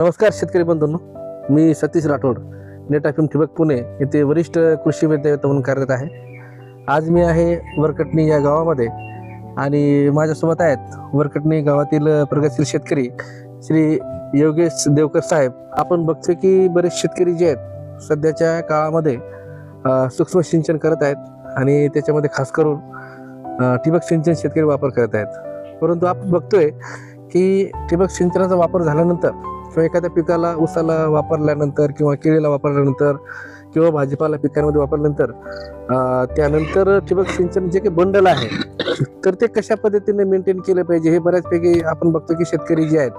नमस्कार शेतकरी बंधूंनो, मी Satish Rathod, net F ठिबक पुणे येथे वरिष्ठ कृषी विद्यावेत्ता म्हणून कार्यरत आहे. आज मी आहे वरकटणी या गावामध्ये आणि माझ्यासोबत आहेत वरकटणी गावातील प्रगतशील शेतकरी श्री योगेश देवकर साहेब. आपण बघतो की बरेच शेतकरी जे आहेत सध्याच्या काळामध्ये सूक्ष्म सिंचन करत आहेत आणि त्याच्यामध्ये खास करून ठिबक सिंचन शेतकरी वापर करत आहेत. परंतु आपण बघतोय की ठिबक सिंचनाचा वापर झाल्यानंतर किंवा एखाद्या पिकाला ऊसाला वापरल्यानंतर किंवा केळीला वापरल्यानंतर किंवा भाजीपाला पिकांमध्ये वापरल्यानंतर त्यानंतर ठिबक सिंचन जे काही बंडल आहे तर ते कशा पद्धतीने मेंटेन केलं पाहिजे हे बऱ्याचपैकी आपण बघतो की शेतकरी जे आहेत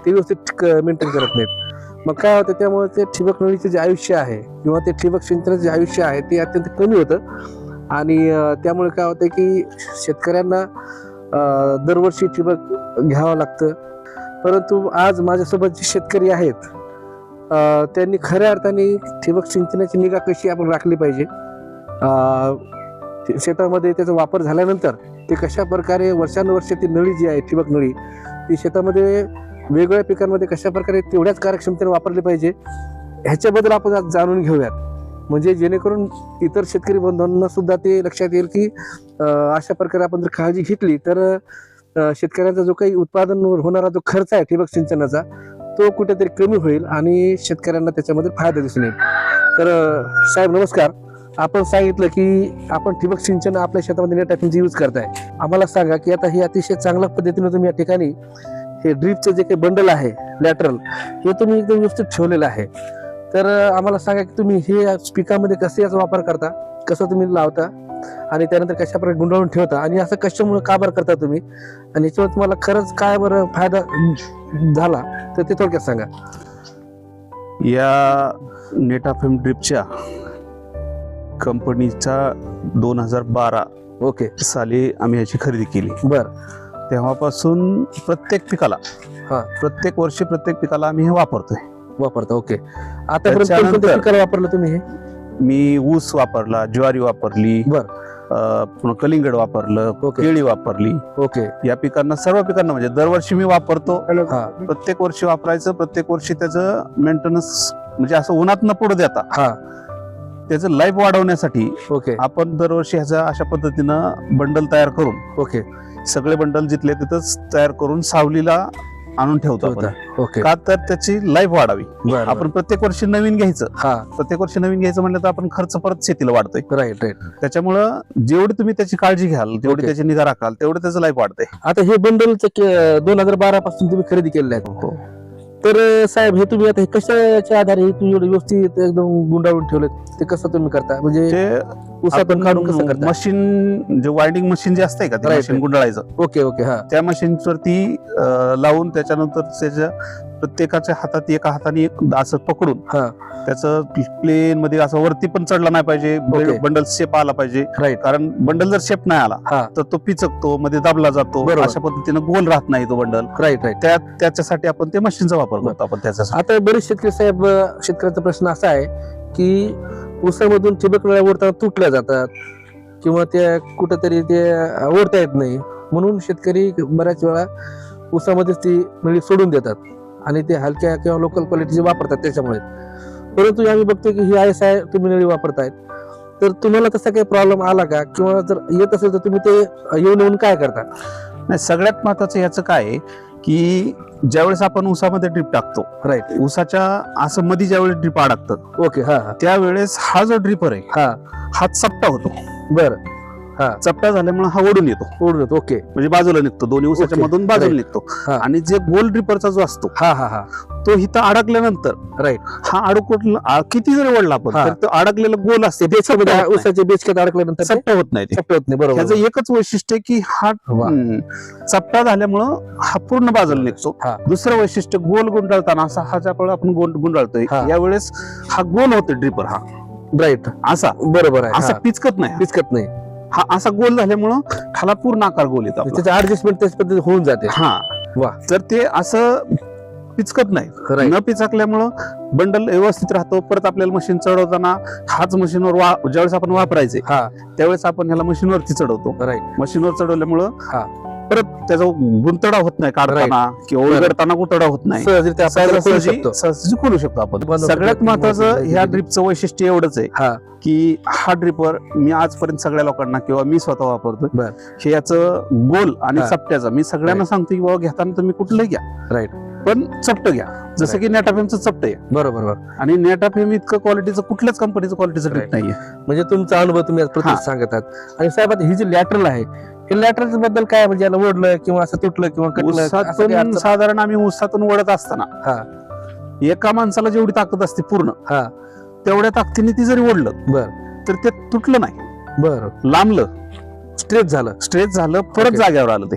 ते व्यवस्थित मेंटेन करत नाहीत. मग काय होतं, त्यामुळे ते ठिबक नळीचे जे आयुष्य आहे किंवा ते ठिबक सिंचनाचे जे आयुष्य आहे ते अत्यंत कमी होतं आणि त्यामुळे काय होतं की शेतकऱ्यांना दरवर्षी ठिबक घ्यावं लागतं. परंतु आज माझ्यासोबत जे शेतकरी आहेत त्यांनी खऱ्या अर्थाने ठिबक सिंचनाची निगा कशी आपण राखली पाहिजे, शेतामध्ये त्याचा वापर झाल्यानंतर ते कशा प्रकारे वर्षानुवर्ष ती नळी जी आहे ठिबक नळी ती शेतामध्ये वेगवेगळ्या पिकांमध्ये कशा प्रकारे तेवढ्याच कार्यक्षमतेने वापरली पाहिजे ह्याच्याबद्दल आपण आज जाणून घेऊयात. म्हणजे जेणेकरून इतर शेतकरी बंधूंना सुद्धा ते लक्षात येईल की अशा प्रकारे आपण जर काळजी घेतली तर शेतकऱ्यांचा जो काही उत्पादन होणारा जो खर्च आहे ठिबक सिंचनाचा तो कुठेतरी कमी होईल आणि शेतकऱ्यांना त्याच्यामध्ये फायदा दिसून येईल. तर साहेब नमस्कार. आपण सांगितलं की आपण ठिबक सिंचन आपल्या शेतामध्ये नेट एफ यूज करताय. आम्हाला सांगा की आता हे अतिशय चांगल्या पद्धतीने तुम्ही या ठिकाणी हे ड्रीपचं जे काही बंडल आहे लॅटरल हे तुम्ही एकदम व्यवस्थित ठेवलेलं आहे. तर आम्हाला सांगा की तुम्ही हे पिकामध्ये कसे याचा वापर करता, कसं तुम्ही लावता आणि त्यानंतर कशा प्रकारे गुंडाळून ठेवता आणि असं कशामुळे का बरं करता तुम्ही आणि याच्यावर तुम्हाला खरंच काय बरं फायदा झाला तर ते थोडक्यात सांगा. या नेट एफ ड्रिपच्या कंपनीचा 2012 ओके साली आम्ही याची खरेदी केली. बर. तेव्हापासून प्रत्येक पिकाला प्रत्येक वर्षी प्रत्येक पिकाला आम्ही हे वापरता. ओके. आतापर्यंत कोणत्या पिकाला वापरलं तुम्ही हे? मी ऊस वापरला, ज्वारी वापरली, बर, पुन्हा कलिंगड वापरलं, केळी वापरली. ओके. या पिकांना सर्व पिकांना म्हणजे दरवर्षी मी वापरतो. प्रत्येक वर्षी वापरायचं, प्रत्येक वर्षी त्याचं मेंटेनन्स म्हणजे असं उन्हात न पडू देता त्याचं लाईफ वाढवण्यासाठी ओके आपण दरवर्षी ह्याचा अशा पद्धतीनं बंडल तयार करून ओके सगळे बंडल जिथले तिथंच तयार करून सावलीला आणून ठेवतो आपण. ओके. का तर त्याची लाईफ वाढावी. आपण प्रत्येक वर्षी नवीन घ्यायचं. प्रत्येक वर्षी नवीन घ्यायचं म्हणलं तर आपण खर्च परत शेतीला वाढतोय. Right right. त्याच्यामुळं जेवढी तुम्ही त्याची काळजी घ्याल तेवढी त्याची निगा राखाल तेवढं त्याचं लाईफ वाढतंय. आता हे बंडल 2012 पासून तुम्ही खरेदी केलेलं आहे. तर साहेब हे तुम्ही आता हे कशाच्या आधारे हे तुम्ही एवढं व्यवस्थित एकदम गुंडाळून ठेवले ते कसं तुम्ही करता म्हणजे ते उसातून काढून कसं करता? मशीन जे वाइंडिंग मशीन जे असते का ते मशीन गुंडाळायचं. Okay okay. त्या मशीन वरती लावून त्याच्यानंतर त्याच्या प्रत्येकाच्या हातात एका हाताने असं पकडून त्याचं प्लेन मध्ये असं वरती पण चढला नाही पाहिजे, बंडल शेप आला पाहिजे. कारण बंडल जर शेप नाही आला तर तो पिचकतो, मध्ये दाबला जातो. अशा पद्धतीने गोल राहत नाही तो बंडल. Right right. त्याच्यासाठी आपण ते मशीनचा वापर करतो आपण त्याच्यासाठी. आता बरेच शेतकरी साहेब शेतकऱ्याचा प्रश्न असा आहे की ऊसामधून ठिबक नळ्या ओढताना तुटल्या जातात किंवा त्या कुठेतरी ते ओढता येत नाही म्हणून शेतकरी बऱ्याच वेळा ऊसामध्येच ती नळी सोडून देतात आणि ते हलक्या किंवा लोकल क्वालिटीचे वापरतात त्याच्यामुळे. परंतु आम्ही बघतो की ही ISI तुम्ही नळी वापरतायत तर तुम्हाला तसा काही प्रॉब्लेम आला का किंवा जर येत असेल तर तुम्ही ते येऊन काय करता? नाही, सगळ्यात महत्वाचं याचं काय आहे की ज्यावेळेस आपण ऊसामध्ये ड्रीप टाकतो, राईट, ऊसाच्या असं मध्ये ज्यावेळेस ड्रीप अडकतं ओके त्यावेळेस हा जो ड्रिपर आहे हा चपटा होतो. बरं. चपटा झाल्यामुळे हा ओढून येतो. ओके. म्हणजे बाजूला निघतो, दोन्ही ऊसाच्या मधून बाजूला निघतो. आणि जे गोल ड्रिपरचा जो असतो तो इथं अडकल्यानंतर राईट हा अडकला किती जरी ओढला आपण तर तो अडकलेला गोल असते ऊसाच्या बेचक्यात अडकल्यानंतर चपटा होत नाही. बरोबर. त्याचं एकच वैशिष्ट्य की हा चपटा झाल्यामुळं हा पूर्ण बाजूला निघतो. दुसरं वैशिष्ट्य गोल गुंडाळताना असा हा ज्यावेळेस आपण गोल गुंडाळतोय यावेळेस हा गोल होतो ड्रिपर राईट असा. बरोबर आहे. असा पिचकत नाही. हा असा गोल झाल्यामुळं ह्याला पूर्ण आकार गोल येतो. त्याचं ऍडजस्टमेंट त्याच पद्धतीने होऊन जाते. तर ते असं पिचकत नाही. न पिचकल्यामुळं बंडल व्यवस्थित राहतो. परत आपल्याला मशीन चढवताना हाच मशीनवर ज्यावेळेस आपण वापरायचे त्यावेळेस आपण ह्याला मशीनवरती चढवतो. मशीनवर चढवल्यामुळं परत त्याचा गुंतडा होत नाही काढताना किंवा उलगडताना गुंतडा होत नाही. सहजरित्या आपण त्याला खोलू शकतो. सहजी खोलू शकतो आपण. बंद सगळ्यात होतं. महत्वाचं ह्या ड्रिपचं वैशिष्ट्य एवढंच आहे हा की हा ड्रिपर मी आजपर्यंत सगळ्या लोकांना किंवा मी स्वतः वापरतो बर. हे याचं गोल आणि हा. चपट्याचा मी सगळ्यांना सांगतो की बाबा घेताना तुम्ही कुठलंही घ्या राईट पण चपट घ्या. जसं की नेटाफेमचं चपट आहे बरोबर बरोबर. आणि नेटाफेम इतकं क्वालिटीचं कुठल्याच कंपनीचं क्वालिटीचं ड्रिप Right. नाहीये. म्हणजे तुमचा अनुभव तुम्ही आज प्रत्येक हा. सांगतात. आणि साहेब आता ही जी लॅटरल आहे हे लॅटरल बद्दल काय म्हणजे याला ओढलं किंवा असं तुटलं किंवा कटलं असं काही ऊसातून अडचण? साधारण आम्ही ऊसातून वळत असताना हा एका माणसाला जेवढी ताकद असते पूर्ण हा तेवढ्या ताकदीने ती जरी ओढलं बर तर ते तुटलं नाही, बर लांबलं, स्ट्रेच झालं स्ट्रेच झालं, परत Okay. जागेवर आलं. ते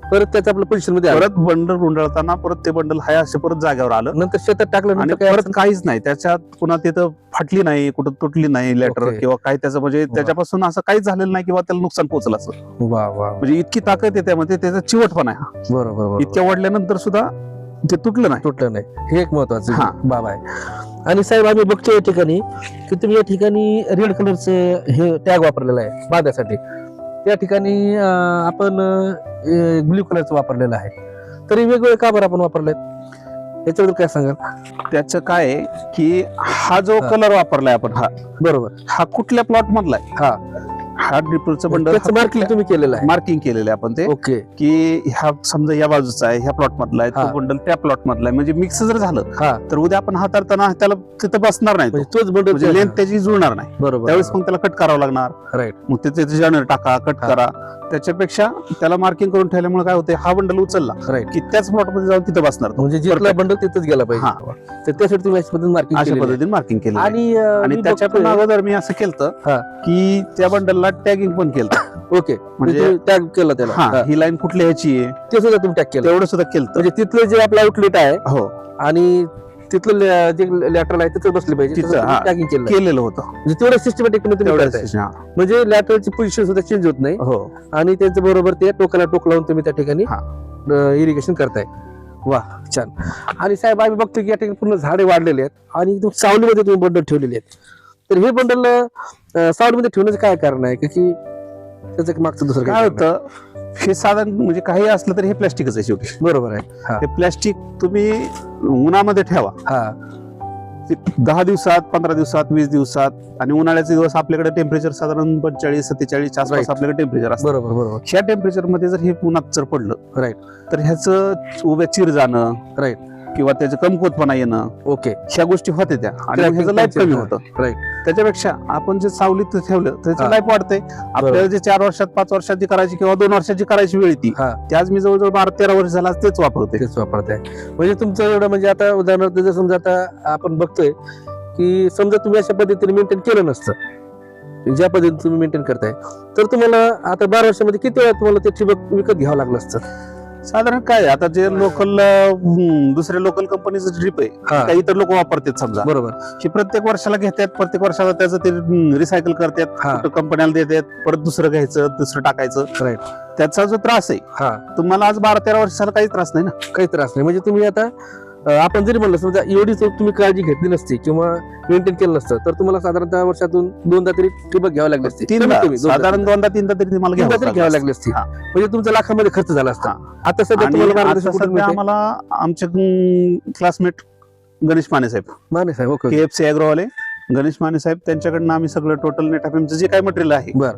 परत त्याचं आपलं पोझिशन मध्ये आलं. परत बंडल गुंडाळताना परत ते बंडल हाय असे परत जागेवर आलं नंतर शेतात टाकलं आणि नंतर काय परत काहीच नाही त्याच्यात. पुन्हा तिथं फाटली नाही, कुठं तुटली नाही लेटर Okay. किंवा काही त्याचं म्हणजे वा. त्याच्यापासून असं काहीच झालेलं नाही किंवा त्याला नुकसान पोहोचलं असं. वा वा म्हणजे इतकी ताकद आहे त्यामध्ये, त्याचा चिवटपणा आहे. बरोबर बरोबर. इतक्या वाढल्यानंतर सुद्धा ते तुटलं नाही. तुटलं नाही हे एक महत्वाचं हा. बाब आहे. आणि साहेब आम्ही बघतो या ठिकाणी की तुम्ही या ठिकाणी रेड कलरचं हे टॅग वापरलेलं आहे बांधासाठी. त्या ठिकाणी आपण ब्ल्यू कलरचं वापरलेलं आहे. तरी वेगवेगळे का बरं आपण वापरले याच्याबद्दल काय सांगाल? त्याचं काय आहे की हा जो हा. कलर वापरलाय आपण बरोबर हा कुठल्या प्लॉट मधला आहे? हा हा ड्रिपरचं बंडल त्याचं मार्किंग तुम्ही केलेलं आहे. मार्किंग केलेलं आहे आपण ते ओके की ह्या समजा या बाजूचा आहे, ह्या प्लॉट मधला आहे, हा. तो बंडल त्या प्लॉट मधला आहे. म्हणजे मिक्स जर झालं हा तर उद्या आपण हाताळताना त्याला तिथं बसणार नाही तो. म्हणजे तोच बंडल म्हणजे लेंथ त्याची जुळणार नाही. बरोबर त्यावेळेस मग त्याला कट करावं लागणार. राईट मग त्याचे जनर टाका, कट हा. करा. त्याच्यापेक्षा त्याला मार्किंग करून ठेवल्यामुळे काय होते, हा बंडल उचलला राईट. की त्याच प्लॉट मध्ये जाऊन तिथे बसणार तो. म्हणजे जिथला Perfect. बंडल तिथंच गेला पाहिजे. हा. तर त्यासाठी तुम्ही अशा पद्धतीने मार्किंग अशा केलेलं आहे. पद्धतीने मार्किंग केलं. आणि आणि मी त्याच्या पण बघतोय- अगोदर मी असं केलं हा. की त्या बंडलला टॅगिंग पण केलं. ओके म्हणजे- म्हणजे टॅग केला त्याला. हा हा. ही लाईन कुठल्या ह्याची आहे ते सुद्धा तुम्ही टॅग केलं. तेवढं सुद्धा केलं. म्हणजे तिथलं जे आपलं आउटलेट आहे हो आणि तिथलं जे लॅटरल आहे तिथं बसले पाहिजे तिथं, हा. टॅगिंग केलं आहे. केलेलं होतं. म्हणजे तेवढं सिस्टमॅटिक तुम्ही तेवढंच. करताय. हा. म्हणजे लॅटरलची पोझिशन सुद्धा चेंज होत नाही हो आणि त्यांच्या बरोबर ते टोकाला टोक लावून तुम्ही त्या ठिकाणी हा. इरिगेशन करताय. वा छान. आणि साहेब आम्ही बघतो की या ठिकाणी पूर्ण झाडे वाढलेले आहेत आणि एकदम सावलीमध्ये तुम्ही बंडल ठेवलेले आहेत. तर हे बंडल सावलीमध्ये ठेवण्याचं काय कारण आहे की त्याचं एक मागचं दुसरं काय काय कारण आहे? होतं, हे साधारण म्हणजे काही असलं तरी हे प्लॅस्टिकच आहे शेवटी. बरोबर आहे. हा हे प्लॅस्टिक तुम्ही उन्हामध्ये ठेवा, हा 10 दिवसात, 15 दिवसात, 20 दिवसात. आणि उन्हाळ्याचे दिवस आपल्याकडे टेम्परेचर साधारण 45-47 च्या आसपास Right. आपल्याकडे टेम्परेचर असतं. बरोबर बरोबर ह्या टेम्परेचर मध्ये जर हे उन्हात जर पडलं राईट तर ह्याचं उभ्या चिर जाणं राईट किंवा त्याचं कमकुवतपणा येणं, ओके ह्या गोष्टी होते त्या आणि Cracking ह्याचं लाईफ कमी tension, होतं. राईट त्याच्यापेक्षा आपण जे सावलीत ठेवलं त्याचं हा. लाईफ वाढतंय. आपल्याला जे 4 वर्षात 5 वर्षाची करायची किंवा 2 वर्षाची करायची वेळ ती हा ती आज मी जवळजवळ 12-13 वर्ष झाला तेच वापरते. तेच वापरताय. म्हणजे तुमचं एवढं म्हणजे आता उदाहरणार्थ जर समजा आता आपण बघतोय की समजा तुम्ही अशा पद्धतीने मेंटेन केलं नसतं ज्या पद्धतीने तुम्ही मेंटेन करताय तर तुम्हाला आता 12 वर्षामध्ये किती वेळा तुम्हाला ते ठिबक विकत घ्यावं लागलं असतं? साधारण काय आता जे लोकल दुसऱ्या लोकल कंपनीचं ड्रिप आहे हा काही इतर लोक वापरतात समजा, बरोबर की प्रत्येक वर्षाला घेतात, प्रत्येक वर्षाला त्याचं ते रिसायकल करतात, हा कंपन्याला देतात, परत दुसरं घ्यायचं, दुसरं टाकायचं. राईट त्याचा जो त्रास आहे हा तुम्हाला आज 12-13 वर्षाला काही त्रास नाही ना. काही त्रास नाही. म्हणजे तुम्ही आता आपण जरी म्हणलं समजा एवढी जर तुम्ही काळजी घेतली नसती किंवा मेंटेन केलं नसतं तर तुम्हाला साधारणतः वर्षातून 2दा तरी ठिबक घ्यावं लागली असती. तीनदा, कमीत कमी साधारण 2दा-3दा तरी तुम्हाला तीनदा तरी घ्यावं घ्यावं लागलं लागली असती. हा. म्हणजे तुमचा लाखामध्ये खर्च झाला असता. आता सध्या आणि तुम्हाला आता मार्गदर्शन कुठून सध्या मिळतंय? आम्हाला आमचे क्लासमेट गणेश माने साहेब, माने साहेब ओके KFC अॅग्रोवाले गणेश माने साहेब, त्यांच्याकडनं आम्ही सगळं टोटल नेटाफेमचं जे काही मटेरियल आहे बर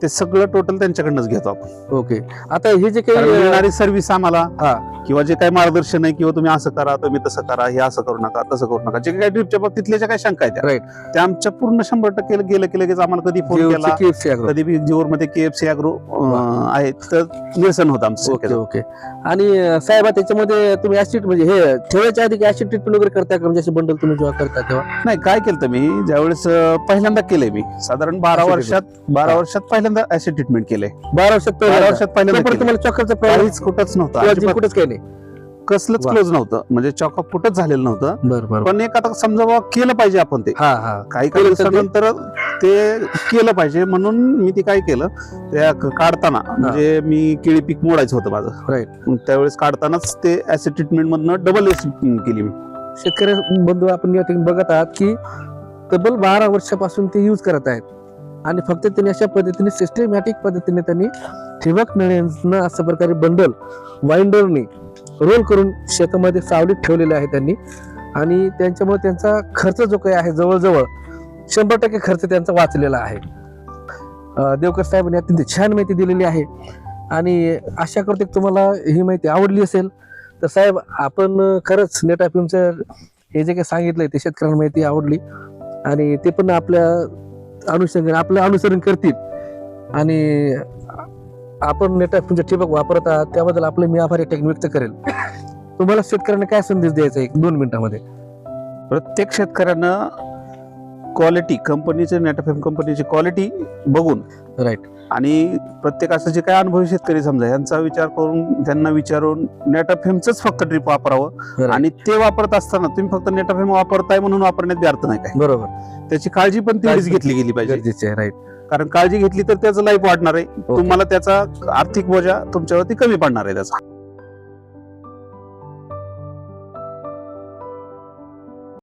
ते सगळं टोटल त्यांच्याकडनंच घेतो आपण. ओके. आता हे जे कारण काही मिळणारी सर्व्हिस आम्हाला हा किंवा जे काही मार्गदर्शन आहे किंवा तुम्ही असं करा, तुम्ही तसं करा, हे असं करू नका, तसं करू नका, जे काही ड्रिपच्या बाबतीतल्या ज्या काही शंका आहेत राईट त्या आमच्या पूर्ण 100% गेलं की लगेच आम्हाला कधी फोन केला, KFC agro. कधी बी जीवरमध्ये KFC अॅग्रो आहे तर निरसन होतं आमचं ओके शक्यतो. ओके. आणि साहेब त्याच्यामध्ये तुम्ही ऍसिड म्हणजे हे ठेवायच्या आधी ऍसिड ट्रीटमेंट वगैरे करता का? म्हणजे असे बंडल तुम्ही जेव्हा करता तेव्हा नाही काय केलं मी ज्यावेळेस पहिल्यांदा केलंय मी साधारण 12 Acid वर्षात पहिल्यांदा ऍसिड ट्रीटमेंट केलंय. 12 वर्षात 12 वर्षात पहिल्यांदा तोपर्यंत केलंय. तुम्हाला चक्करचा काहीच कुठंच नव्हतं, अजिबात कुठंच काही नाही. कसलंच वा. क्लोज नव्हतं, म्हणजे चॉकअप कुठंच झालेलं नव्हतं. बरं बरं पण एक आता समजा बाबा केलं पाहिजे आपण ते हा हा काही केलं तर ते- दिवसानंतर ते केलं पाहिजे म्हणून मी ते काय केलं त्या काढताना म्हणजे मी केळी पीक मोडायचं होतं माझं. राईट. मग त्यावेळेस काढतानाच ते ऍसिड ट्रीटमेंट मधनं डबल केली मी. शेतकरी बंधू आपण या ठिकाणी बघत आहात की तब्बल 12 वर्षापासून ते युज करत आहेत आणि फक्त त्यांनी अशा पद्धतीने सिस्टमॅटिक पद्धतीने त्यांनी ठिबक नळीनं अशा प्रकारे बंडल वाइंडरनी रोल करून शेतामध्ये सावलीत ठेवलेले आहे त्यांनी. आणि त्यांच्यामुळे त्यांचा खर्च जो काही आहे जवळजवळ 100% खर्च त्यांचा वाचलेला आहे. देवकर साहेबांनी अत्यंत छान माहिती दिलेली आहे आणि आशा करतो की तुम्हाला ही माहिती आवडली असेल. तर साहेब आपण खरंच नेटाफिमचं हे जे काही सांगितलंय ते शेतकऱ्यांना माहिती आवडली आणि ते पण आपलं अनुसरण करतील आणि आपण नेटाफिमचं ठिबक वापरत आहात त्याबद्दल आपले मी आभार व्यक्त करेल. तुम्हाला शेतकऱ्यांना काय संदेश द्यायचा आहे 2 मिनिटांमध्ये? प्रत्येक शेतकऱ्यांना क्वालिटी कंपनीचे नेटाफेम कंपनीची क्वालिटी बघून राईट आणि प्रत्येकाचं जे काय अनुभवी शेतकरी समजा यांचा विचार करून त्यांना विचारून नेटाफेमच फक्त ड्रीप वापरावं. आणि ते वापरत असताना तुम्ही फक्त नेटाफेम वापरताय म्हणून वापरण्यात अर्थ नाही काय. बरोबर, त्याची काळजी पण तेवढीच घेतली गेली पाहिजे. गरजेचे आहे. राईट, कारण काळजी घेतली तर त्याचं लाईफ वाढणार आहे. तुम्हाला त्याचा आर्थिक बोजा तुमच्यावरती कमी पडणार आहे त्याचा.